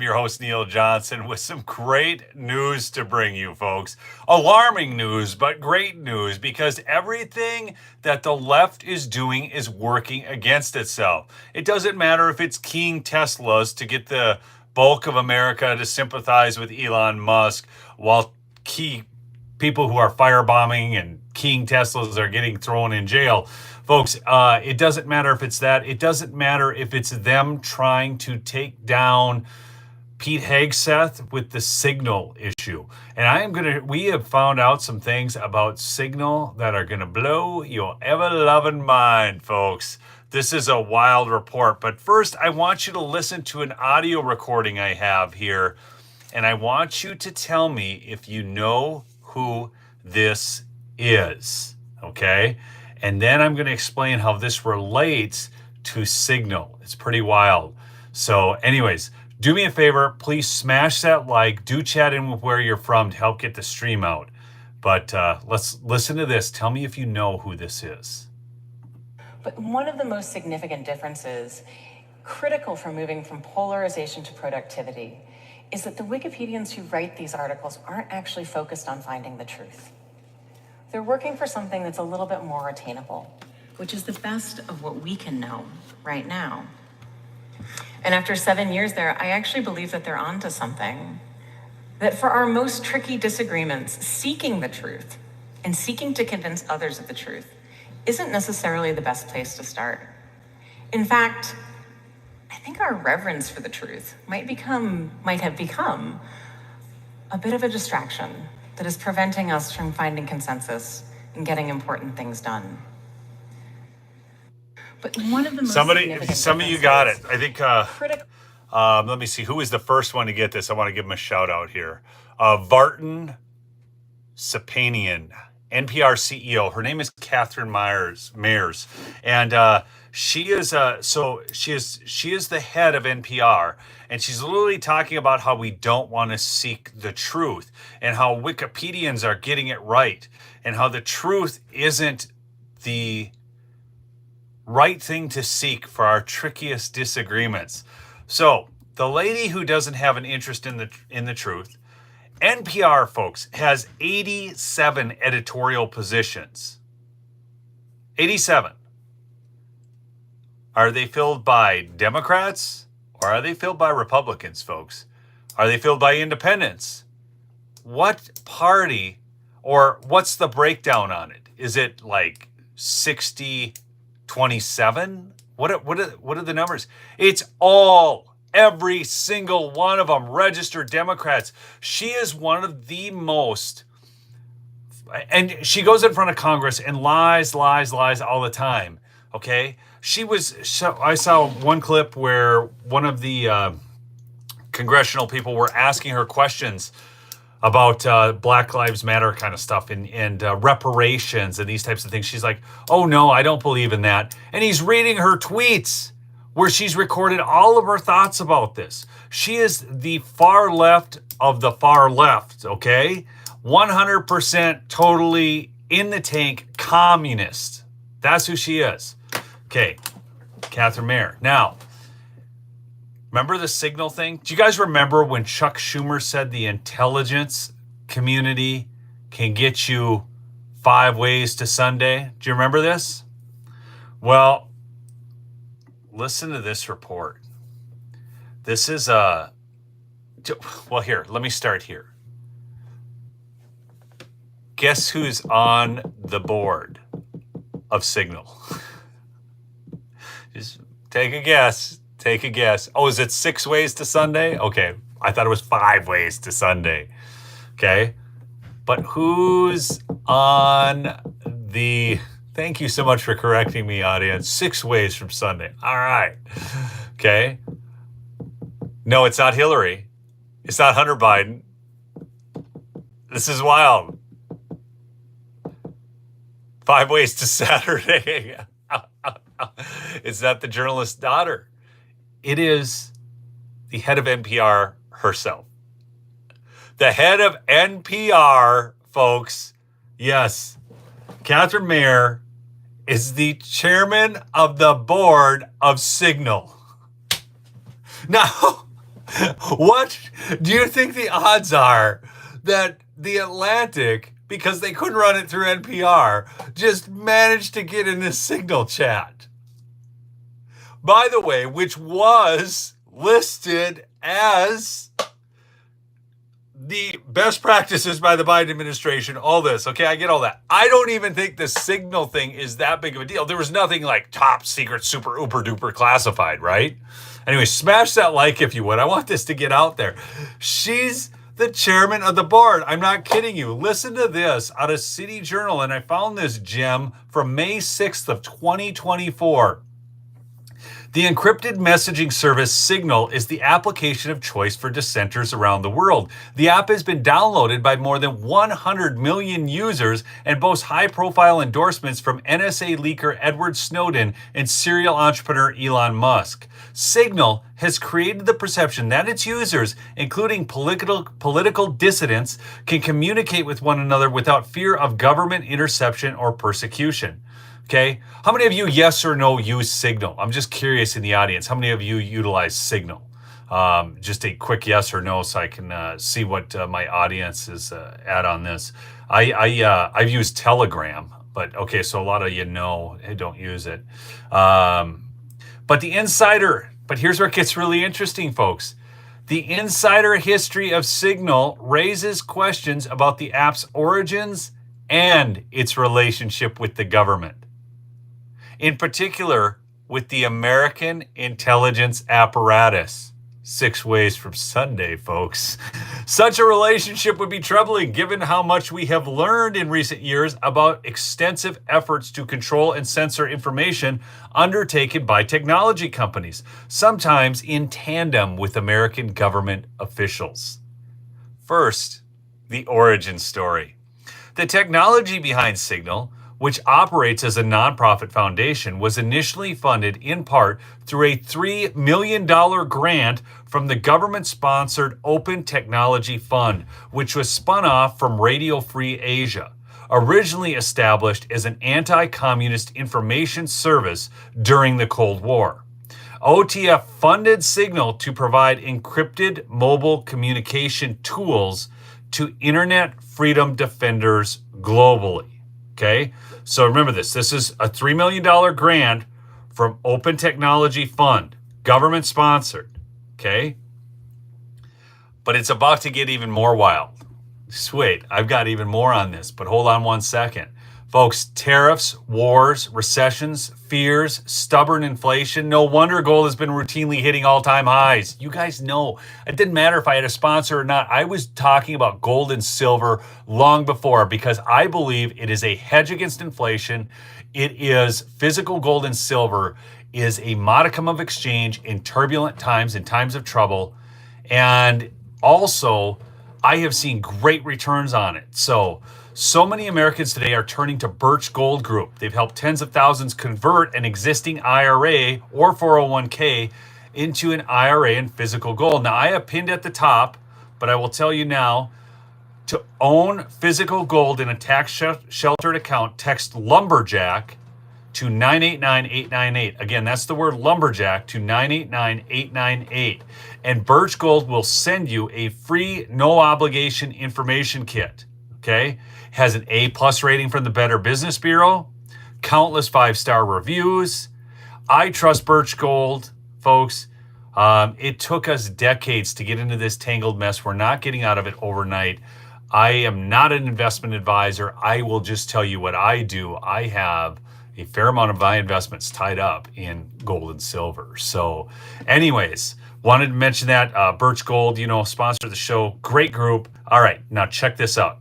your host, Neil Johnson, with some great news to bring you, folks. Alarming news, but great news, because everything that the left is doing is working against itself. It doesn't matter if it's keying Teslas to get the bulk of America to sympathize with Elon Musk, while key people who are firebombing and keying Teslas are getting thrown in jail. Folks, it doesn't matter if it's that. It doesn't matter if it's them trying to take down Pete Hegseth with the Signal issue. And we have found out some things about Signal that are gonna blow your ever-loving mind, folks. This is a wild report. But first, I want you to listen to an audio recording I have here. And I want you to tell me if you know who this is, okay? And then I'm gonna explain how this relates to Signal. It's pretty wild. So anyways, do me a favor, please smash that like. Do chat in with where you're from to help get the stream out. But let's listen to this. Tell me if you know who this is. But one of the most significant differences, critical for moving from polarization to productivity, is that the Wikipedians who write these articles aren't actually focused on finding the truth. They're working for something that's a little bit more attainable, which is the best of what we can know right now. And after 7 years there, I actually believe that they're onto something. That for our most tricky disagreements, seeking the truth and seeking to convince others of the truth isn't necessarily the best place to start. In fact, I think our reverence for the truth might have become a bit of a distraction that is preventing us from finding consensus and getting important things done. But one of the most some of you got it. I think, let me see, who was the first one to get this? I want to give him a shout out here. Vartan Sapanian, NPR CEO. Her name is Catherine Mayers. And she is the head of NPR. And she's literally talking about how we don't want to seek the truth and how Wikipedians are getting it right and how the truth isn't the right thing to seek for our trickiest disagreements. So the lady who doesn't have an interest in the truth, NPR, folks, has 87 editorial positions. 87. Are they filled by Democrats or are they filled by Republicans, folks? Are they filled by independents? What party, or what's the breakdown on it? Is it like 60-27? What are the numbers? It's every single one of them registered Democrats. She is one of the most, and she goes in front of Congress and lies all the time. Okay, I saw one clip where one of the congressional people were asking her questions about Black Lives Matter kind of stuff and reparations and these types of things. She's like, oh no, I don't believe in that. And he's reading her tweets where she's recorded all of her thoughts about this. She is the far left of the far left, okay? 100% totally in the tank communist. That's who she is. Okay, Catherine Mayer. Now, remember the Signal thing? Do you guys remember when Chuck Schumer said the intelligence community can get you 5 ways to Sunday? Do you remember this? Well, listen to this report. This is well, here, let me start here. Guess who's on the board of Signal? Just take a guess. Take a guess. Oh, is it 6 ways to Sunday? Okay. I thought it was 5 ways to Sunday. Okay. But who's on the, thank you so much for correcting me, audience, 6 ways from Sunday. All right. Okay. No, it's not Hillary. It's not Hunter Biden. This is wild. 5 ways to Saturday. It's not the journalist's daughter. It is the head of NPR herself. The head of NPR, folks. Yes, Catherine Mayer is the chairman of the board of Signal. Now, What do you think the odds are that the Atlantic, because they couldn't run it through NPR, just managed to get in this Signal chat? By the way, which was listed as the best practices by the Biden administration, all this. Okay, I get all that. I don't even think the Signal thing is that big of a deal. There was nothing like top secret, super, uber duper classified, right? Anyway, smash that like if you would. I want this to get out there. She's the chairman of the board. I'm not kidding you. Listen to this out of City Journal, and I found this gem from May 6th of 2024. The encrypted messaging service Signal is the application of choice for dissenters around the world. The app has been downloaded by more than 100 million users and boasts high-profile endorsements from NSA leaker Edward Snowden and serial entrepreneur Elon Musk. Signal has created the perception that its users, including political dissidents, can communicate with one another without fear of government interception or persecution. Okay, how many of you, yes or no, use Signal? I'm just curious in the audience. How many of you utilize Signal? Just a quick yes or no, so I can see what my audience is at on this. I've used Telegram, but okay, so a lot of you know I don't use it. But here's where it gets really interesting, folks. The insider history of Signal raises questions about the app's origins and its relationship with the government. In particular, with the American intelligence apparatus. 6 ways from Sunday, folks. Such a relationship would be troubling given how much we have learned in recent years about extensive efforts to control and censor information undertaken by technology companies, sometimes in tandem with American government officials. First, the origin story. The technology behind Signal, which operates as a nonprofit foundation, was initially funded in part through a $3 million grant from the government-sponsored Open Technology Fund, which was spun off from Radio Free Asia, originally established as an anti-communist information service during the Cold War. OTF funded Signal to provide encrypted mobile communication tools to internet freedom defenders globally. Okay, so remember this. This is a $3 million grant from Open Technology Fund, government sponsored. Okay, but it's about to get even more wild. Sweet, I've got even more on this, but hold on one second. Folks, tariffs, wars, recessions, fears, stubborn inflation. No wonder gold has been routinely hitting all-time highs. You guys know, it didn't matter if I had a sponsor or not. I was talking about gold and silver long before because I believe it is a hedge against inflation. It is physical gold and silver is a modicum of exchange in turbulent times, in times of trouble. And also, I have seen great returns on it. So many Americans today are turning to Birch Gold Group. They've helped tens of thousands convert an existing IRA or 401k into an IRA in physical gold. Now, I have pinned at the top, but I will tell you now, to own physical gold in a tax-sheltered account, text LUMBERJACK to 989898. Again, that's the word LUMBERJACK to 989898. And Birch Gold will send you a free, no-obligation information kit. Okay? Has an A+ rating from the Better Business Bureau, countless 5-star reviews. I trust Birch Gold, folks. It took us decades to get into this tangled mess. We're not getting out of it overnight. I am not an investment advisor. I will just tell you what I do. I have a fair amount of my investments tied up in gold and silver. So anyways, wanted to mention that. Birch Gold, sponsor the show. Great group. All right, now check this out.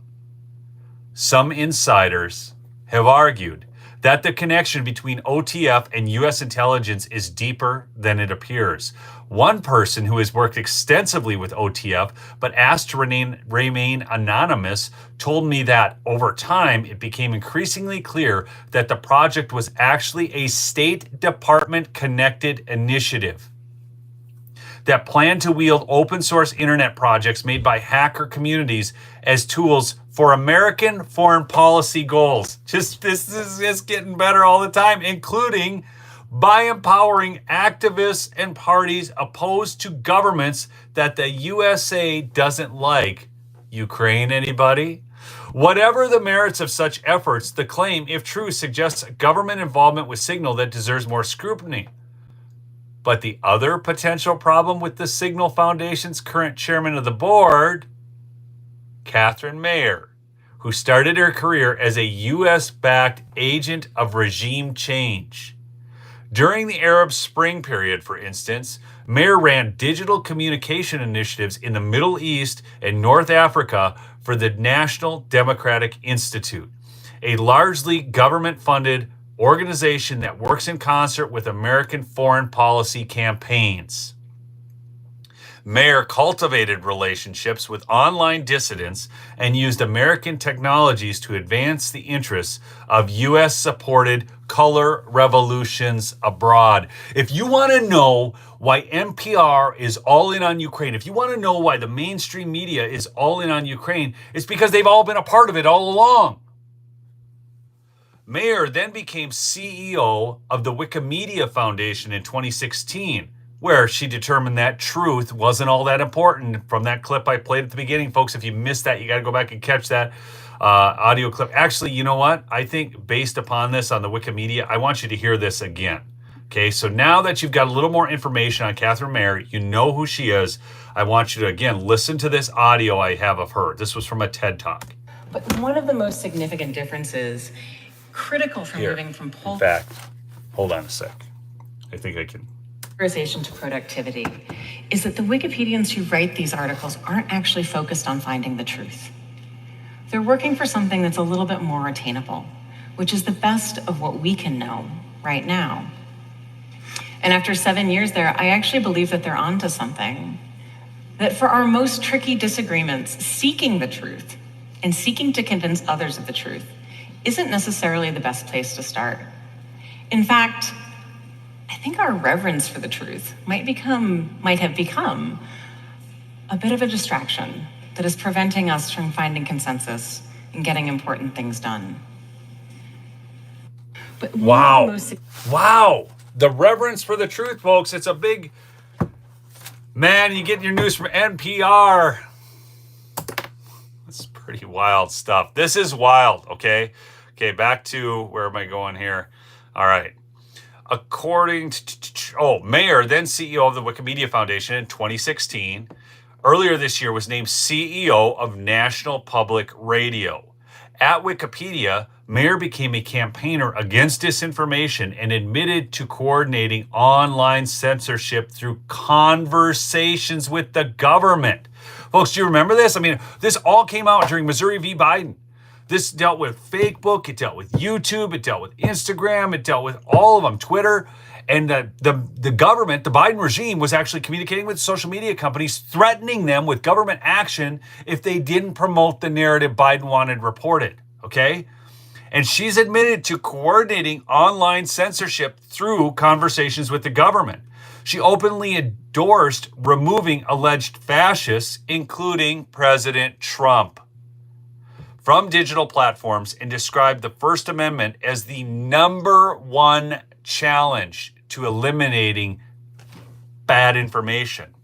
Some insiders have argued that the connection between OTF and U.S. intelligence is deeper than it appears. One person who has worked extensively with OTF but asked to remain anonymous told me that over time it became increasingly clear that the project was actually a State Department connected initiative that planned to wield open source internet projects made by hacker communities as tools for American foreign policy goals. This is just getting better all the time, including by empowering activists and parties opposed to governments that the USA doesn't like. Ukraine, anybody? Whatever the merits of such efforts, the claim, if true, suggests government involvement with Signal that deserves more scrutiny. But the other potential problem with the Signal Foundation's current chairman of the board, Catherine Mayer, who started her career as a U.S.-backed agent of regime change. During the Arab Spring period, for instance, Mayer ran digital communication initiatives in the Middle East and North Africa for the National Democratic Institute, a largely government-funded organization that works in concert with American foreign policy campaigns. Mayer cultivated relationships with online dissidents and used American technologies to advance the interests of U.S.-supported color revolutions abroad. If you want to know why NPR is all in on Ukraine, if you want to know why the mainstream media is all in on Ukraine, it's because they've all been a part of it all along. Mayer then became CEO of the Wikimedia Foundation in 2016, where she determined that truth wasn't all that important. From that clip I played at the beginning, folks, if you missed that, you got to go back and catch that audio clip. Actually, you know what? I think based upon this on the Wikimedia, I want you to hear this again. Okay, so now that you've got a little more information on Catherine Mayer, you know who she is. I want you to, again, listen to this audio I have of her. This was from a TED Talk. But one of the most significant differences, critical for moving from in fact, hold on a sec. I think I can. Polarization to productivity, is that the Wikipedians who write these articles aren't actually focused on finding the truth. They're working for something that's a little bit more attainable, which is the best of what we can know right now. And after 7 years there, I actually believe that they're onto something. That for our most tricky disagreements, seeking the truth and seeking to convince others of the truth isn't necessarily the best place to start. In fact, I think our reverence for the truth might have become a bit of a distraction that is preventing us from finding consensus and getting important things done. But wow. Wow. The reverence for the truth, folks. It's a big, man, you get your news from NPR. That's pretty wild stuff. This is wild, okay? Okay, back to, where am I going here? All right. According to, Mayer, then CEO of the Wikimedia Foundation in 2016, earlier this year was named CEO of National Public Radio. At Wikipedia, Mayer became a campaigner against disinformation and admitted to coordinating online censorship through conversations with the government. Folks, do you remember this? I mean, this all came out during Missouri v. Biden. This dealt with Facebook, it dealt with YouTube, it dealt with Instagram, it dealt with all of them, Twitter. And the government, the Biden regime, was actually communicating with social media companies, threatening them with government action if they didn't promote the narrative Biden wanted reported, okay? And she's admitted to coordinating online censorship through conversations with the government. She openly endorsed removing alleged fascists, including President Trump, from digital platforms and described the First Amendment as the #1 challenge to eliminating bad information.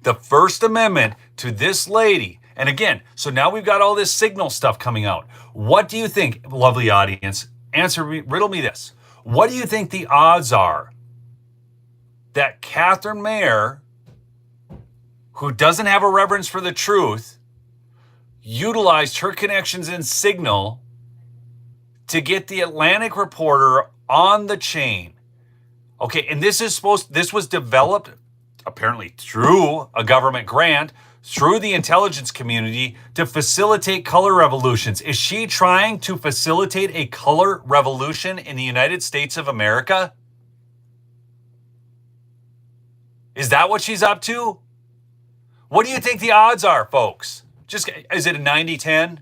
The First Amendment to this lady, and again, so now we've got all this Signal stuff coming out. What do you think, lovely audience? Riddle me this. What do you think the odds are that Catherine Mayer, who doesn't have a reverence for the truth, utilized her connections in Signal to get the Atlantic reporter on the chain? Okay, and this was developed apparently through a government grant, through the intelligence community to facilitate color revolutions. Is she trying to facilitate a color revolution in the United States of America? Is that what she's up to? What do you think the odds are, folks? Is it a 90-10?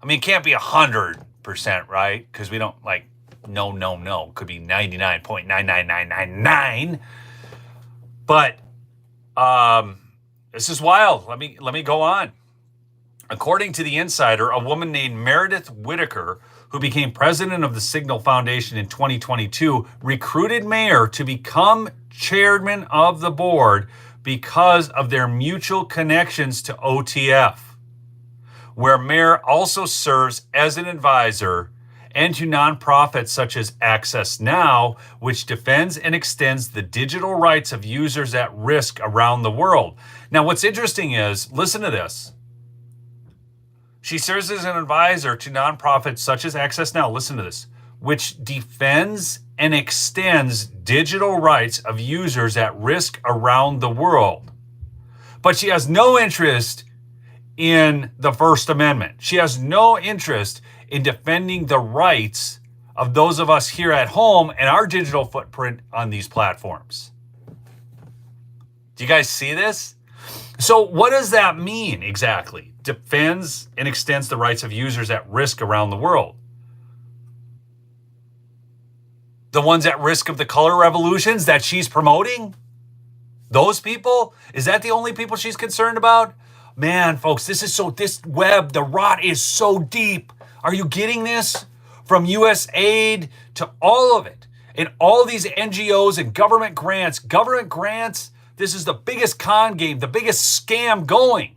I mean, it can't be 100%, right? Because we don't no. It could be 99.99999. But this is wild. Let me go on. According to The Insider, a woman named Meredith Whitaker, who became president of the Signal Foundation in 2022, recruited Mayer to become chairman of the board because of their mutual connections to OTF, where Mayer also serves as an advisor, and to nonprofits such as Access Now, which defends and extends the digital rights of users at risk around the world. Now, what's interesting is, listen to this. She serves as an advisor to nonprofits such as Access Now, listen to this, which defends and extends digital rights of users at risk around the world. But she has no interest in the First Amendment. She has no interest in defending the rights of those of us here at home and our digital footprint on these platforms. Do you guys see this? So what does that mean exactly? Defends and extends the rights of users at risk around the world. The ones at risk of the color revolutions that she's promoting? Those people? Is that the only people she's concerned about? Man, folks, this web, the rot is so deep. Are you getting this? From US aid to all of it. And all these NGOs and government grants, this is the biggest con game, the biggest scam going.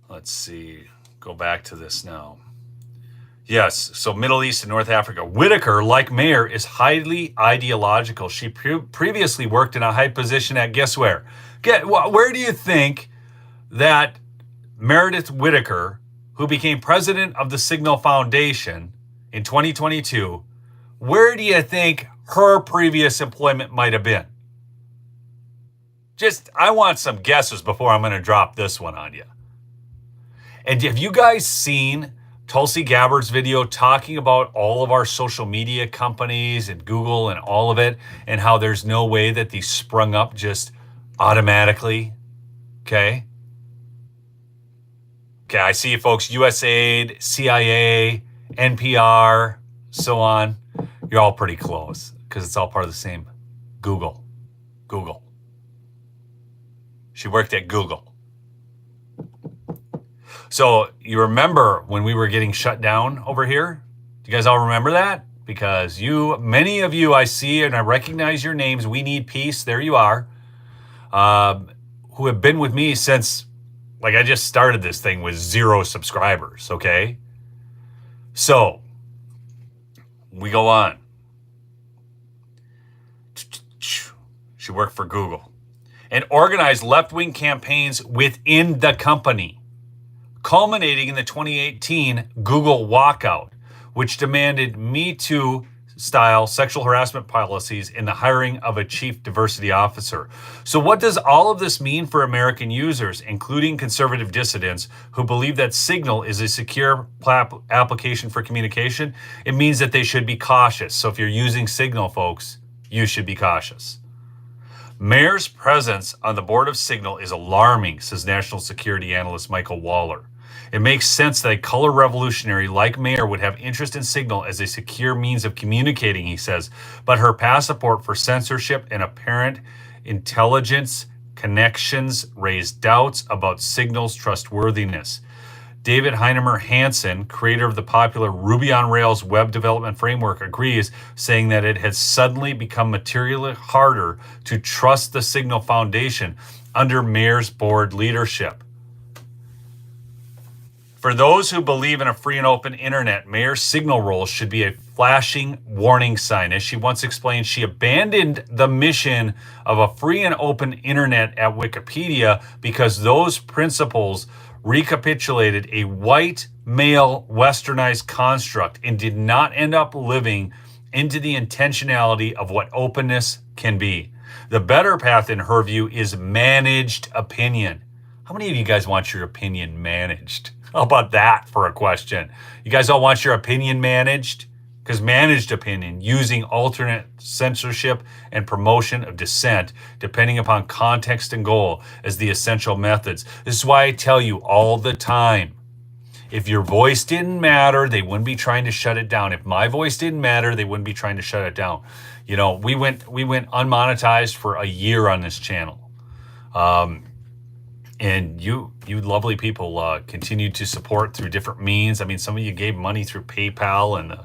Let's see, go back to this now. Yes, so Middle East and North Africa. Whitaker, like Mayer, is highly ideological. She previously worked in a high position at, guess where? Where do you think that Meredith Whitaker, who became president of the Signal Foundation in 2022, where do you think her previous employment might have been? I want some guesses before I'm going to drop this one on you. And have you guys seen Tulsi Gabbard's video talking about all of our social media companies and Google and all of it, and how there's no way that these sprung up just automatically? Okay, I see you folks, USAID, CIA, NPR, so on. You're all pretty close because it's all part of the same Google. She worked at Google. So you remember when we were getting shut down over here? Do you guys all remember that? Because many of you I see and I recognize your names. We Need Peace, there you are, who have been with me since, like, I just started this thing with 0 subscribers, okay? So we go on. She worked for Google and organized left-wing campaigns within the company, culminating in the 2018 Google walkout, which demanded Me Too style sexual harassment policies in the hiring of a chief diversity officer. So what does all of this mean for American users, including conservative dissidents who believe that Signal is a secure application for communication? It means that they should be cautious. So if you're using Signal, folks, you should be cautious. Mayer's presence on the board of Signal is alarming, says national security analyst Michael Waller. It makes sense that a color revolutionary like Mayer would have interest in Signal as a secure means of communicating, he says, but her passport for censorship and apparent intelligence connections raise doubts about Signal's trustworthiness. David Heinemer Hansen, creator of the popular Ruby on Rails web development framework, agrees, saying that it has suddenly become materially harder to trust the Signal Foundation under Mayer's board leadership. For those who believe in a free and open internet, Mayer's Signal role should be a flashing warning sign. As she once explained, she abandoned the mission of a free and open internet at Wikipedia because those principles recapitulated a white, male, westernized construct and did not end up living into the intentionality of what openness can be. The better path, in her view, is managed opinion. How many of you guys want your opinion managed? How about that for a question? You guys all want your opinion managed? Because managed opinion, using alternate censorship and promotion of dissent, depending upon context and goal, as the essential methods. This is why I tell you all the time, if your voice didn't matter, they wouldn't be trying to shut it down. If my voice didn't matter, they wouldn't be trying to shut it down. You know, we went unmonetized for a year on this channel. And you lovely people continue to support through different means. I mean, some of you gave money through PayPal and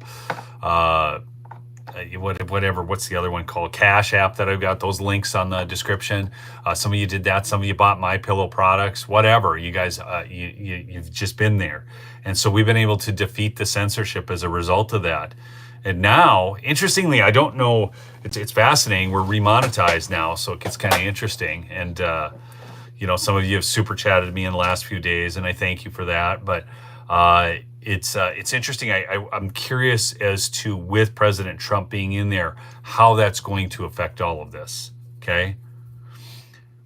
whatever. What's the other one called? Cash App that I've got those links on the description. Some of you did that. Some of you bought My Pillow products. Whatever. You guys, you've just been there, and so we've been able to defeat the censorship as a result of that. And now, interestingly, I don't know. It's fascinating. We're remonetized now, so it gets kind of interesting. And some of you have super chatted me in the last few days, and I thank you for that. But it's interesting. I'm curious as to, with President Trump being in there, how that's going to affect all of this. Okay.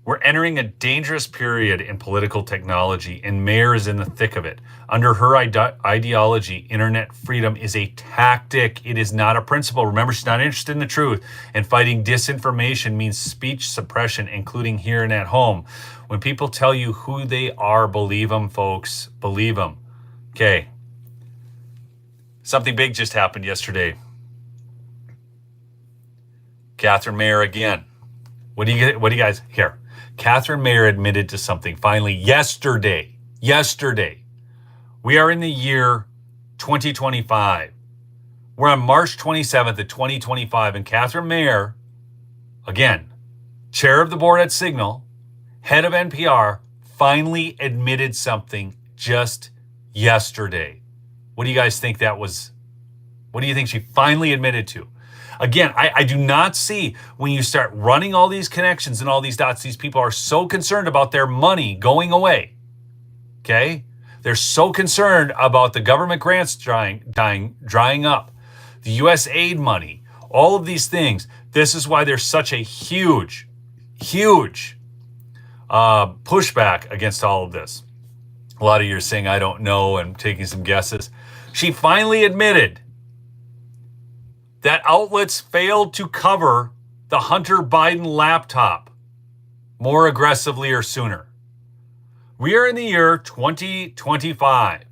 We're entering a dangerous period in political technology, and Mayer is in the thick of it. Under her ideology, internet freedom is a tactic. It is not a principle. Remember, she's not interested in the truth, and fighting disinformation means speech suppression, including here and at home. When people tell you who they are, believe them, folks. Believe them. Okay. Something big just happened yesterday. Catherine Mayer again. What do you guys here? Catherine Mayer admitted to something finally yesterday. We are in the year 2025. We're on March 27th of 2025, and Catherine Mayer, again, chair of the board at Signal, head of NPR, finally admitted something just yesterday. What do you guys think that was? What do you think she finally admitted to? Again, I do not see, when you start running all these connections and all these dots, these people are so concerned about their money going away. Okay? They're so concerned about the government grants drying up, the U.S. aid money, all of these things. This is why there's such a huge pushback against all of this. A lot of you are saying, I don't know, and taking some guesses. She finally admitted that outlets failed to cover the Hunter Biden laptop more aggressively or sooner. We are in the year 2025.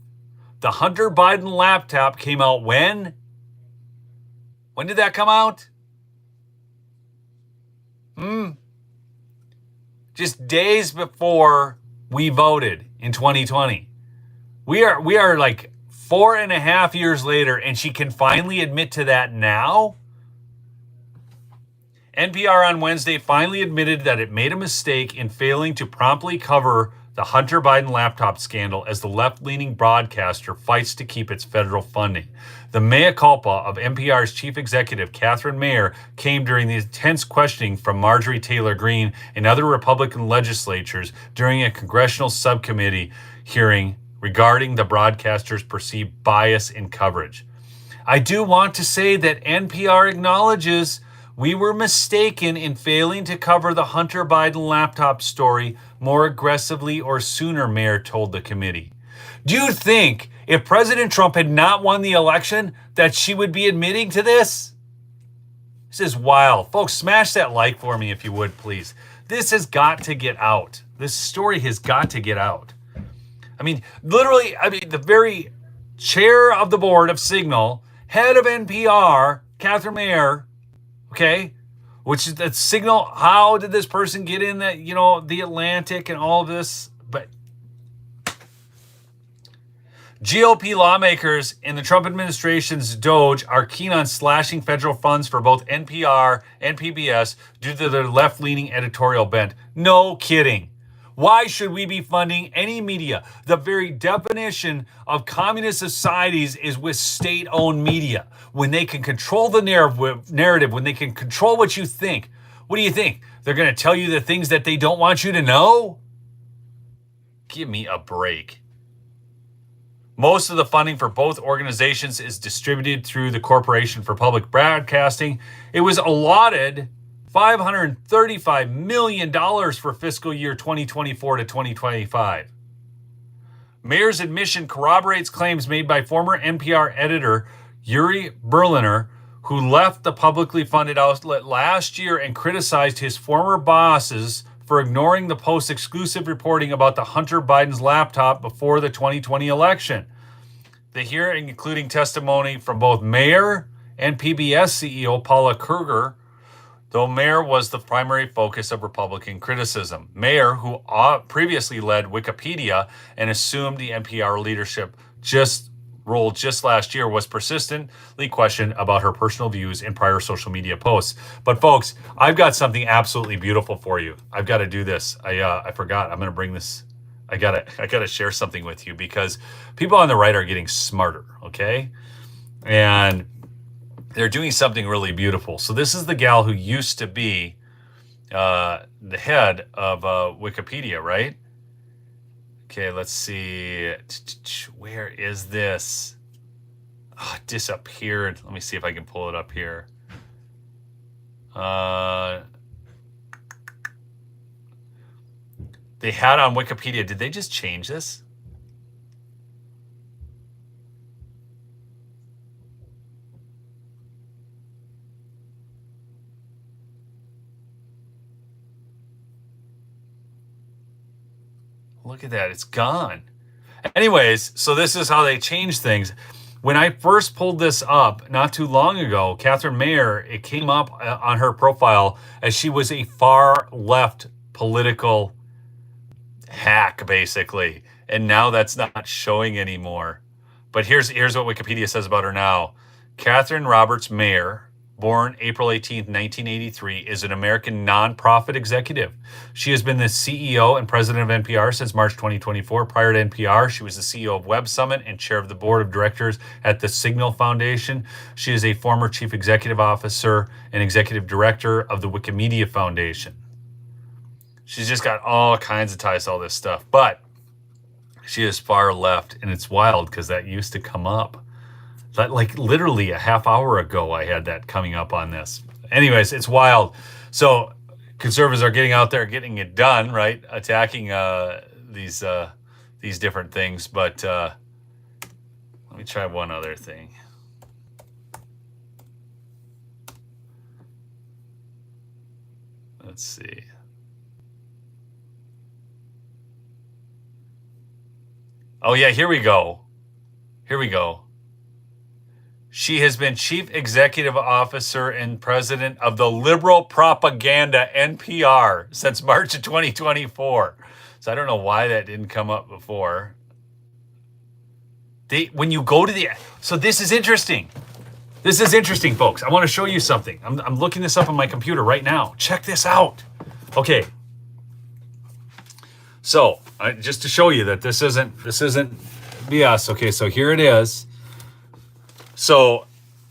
The Hunter Biden laptop came out when? When did that come out? Just days before we voted in 2020. We are like 4.5 years later, and she can finally admit to that now? NPR on Wednesday finally admitted that it made a mistake in failing to promptly cover the Hunter Biden laptop scandal as the left-leaning broadcaster fights to keep its federal funding. The mea culpa of NPR's chief executive, Catherine Mayer, came during the intense questioning from Marjorie Taylor Greene and other Republican legislators during a congressional subcommittee hearing regarding the broadcaster's perceived bias in coverage. I do want to say that NPR acknowledges we were mistaken in failing to cover the Hunter Biden laptop story more aggressively or sooner, Mayer told the committee. Do you think if President Trump had not won the election that she would be admitting to this? This is wild. Folks, smash that like for me if you would, please. This has got to get out. This story has got to get out. I mean, literally, the very chair of the board of Signal, head of NPR, Catherine Mayer, okay, which is that Signal. How did this person get in that, the Atlantic and all of this? But GOP lawmakers in the Trump administration's DOGE are keen on slashing federal funds for both NPR and PBS due to their left-leaning editorial bent. No kidding. Why should we be funding any media? The very definition of communist societies is with state-owned media. When they can control the narrative, when they can control what you think. What do you think? They're going to tell you the things that they don't want you to know? Give me a break. Most of the funding for both organizations is distributed through the Corporation for Public Broadcasting. It was allotted $535 million for fiscal year 2024 to 2025. Mayer's admission corroborates claims made by former NPR editor Yuri Berliner, who left the publicly funded outlet last year and criticized his former bosses for ignoring the Post's exclusive reporting about the Hunter Biden's laptop before the 2020 election. The hearing, including testimony from both Mayer and PBS CEO Paula Kruger, though Mayer was the primary focus of Republican criticism. Mayer, who previously led Wikipedia and assumed the NPR leadership role just last year, was persistently questioned about her personal views in prior social media posts. But folks, I've got something absolutely beautiful for you. I've got to do this. I forgot. I'm going to bring this. I gotta share something with you because people on the right are getting smarter, okay? And they're doing something really beautiful. So this is the gal who used to be the head of Wikipedia, right? Okay, let's see. Where is this? Oh, it disappeared. Let me see if I can pull it up here. They had on Wikipedia. Did they just change this? Look at that. It's gone. Anyways, so this is how they change things. When I first pulled this up not too long ago, Catherine Mayer, it came up on her profile as she was a far left political hack, basically. And now that's not showing anymore. But here's what Wikipedia says about her now. Catherine Roberts Mayer, born April 18th, 1983, is an American nonprofit executive. She has been the CEO and president of NPR since March 2024. Prior to NPR, she was the CEO of Web Summit and chair of the board of directors at the Signal Foundation. She is a former chief executive officer and executive director of the Wikimedia Foundation. She's just got all kinds of ties to all this stuff, but she is far left, and it's wild because that used to come up. Like literally a half hour ago, I had that coming up on this. Anyways, it's wild. So conservatives are getting out there, getting it done, right? Attacking these different things. But let me try one other thing. Let's see. Oh yeah, here we go. Here we go. She has been chief executive officer and president of the liberal propaganda NPR since March of 2024. So I don't know why that didn't come up before. When you go to so this is interesting. This is interesting, folks. I want to show you something. I'm looking this up on my computer right now. Check this out. Okay. So just to show you that this isn't BS. Okay, so here it is. So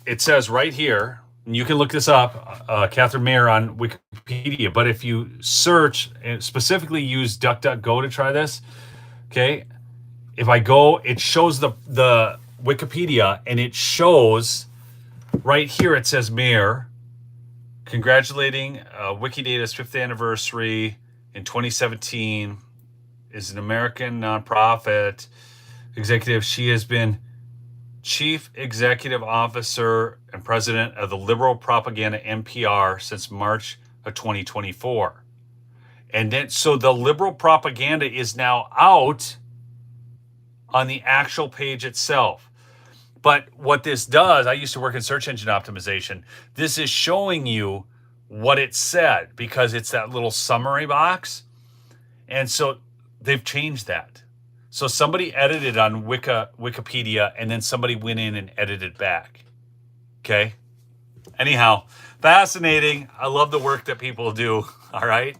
it says right here, and you can look this up, Catherine Mayer on Wikipedia. But if you search and specifically use DuckDuckGo to try this, okay, if I go, it shows the Wikipedia, and it shows right here, it says Mayer, congratulating Wikidata's 5th anniversary in 2017, is an American nonprofit executive. She has been chief executive officer and president of the liberal propaganda NPR since March of 2024. And then, so the liberal propaganda is now out on the actual page itself. But what this does, I used to work in search engine optimization. This is showing you what it said because it's that little summary box. And so they've changed that. So somebody edited on Wikipedia, and then somebody went in and edited back. Okay? Anyhow, fascinating. I love the work that people do. All right?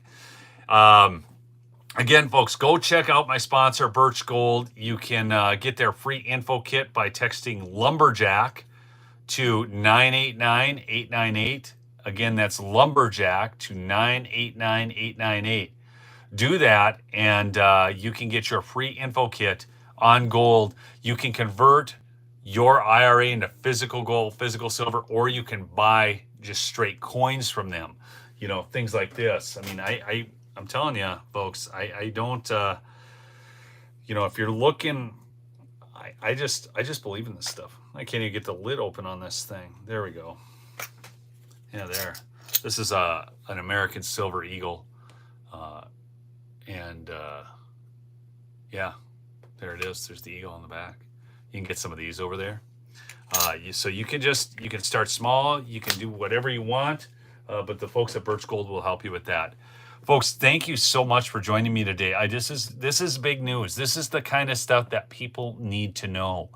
Again, folks, go check out my sponsor, Birch Gold. You can get their free info kit by texting LUMBERJACK to 989-898. Again, that's LUMBERJACK to 989-898. Do that, and you can get your free info kit on gold. You can convert your IRA into physical gold, physical silver, or you can buy just straight coins from them. You know, things like this. I mean, I'm telling you, folks, I don't, you know, if you're looking, I just believe in this stuff. I can't even get the lid open on this thing. There we go. Yeah, there. This is an American Silver Eagle. Yeah, there it is. There's the eagle on the back. You can get some of these over there. So you can start small. You can do whatever you want. but the folks at Birch Gold will help you with that. Folks, thank you so much for joining me today. This is big news. This is the kind of stuff that people need to know.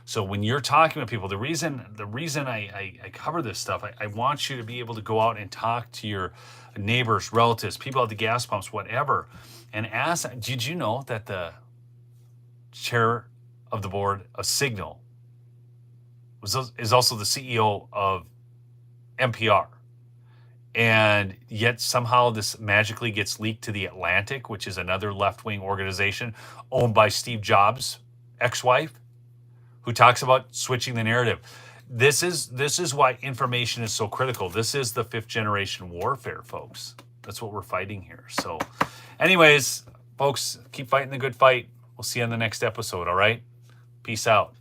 So when you're talking with people, the reason I cover this stuff, I want you to be able to go out and talk to your neighbors, relatives, people at the gas pumps, whatever, and ask, did you know that the chair of the board of Signal is also the CEO of NPR? And yet somehow this magically gets leaked to The Atlantic, which is another left-wing organization owned by Steve Jobs' ex-wife, who talks about switching the narrative. This is why information is so critical. This is the 5th generation warfare, folks. That's what we're fighting here. So anyways, folks, keep fighting the good fight. We'll see you on the next episode, all right? Peace out.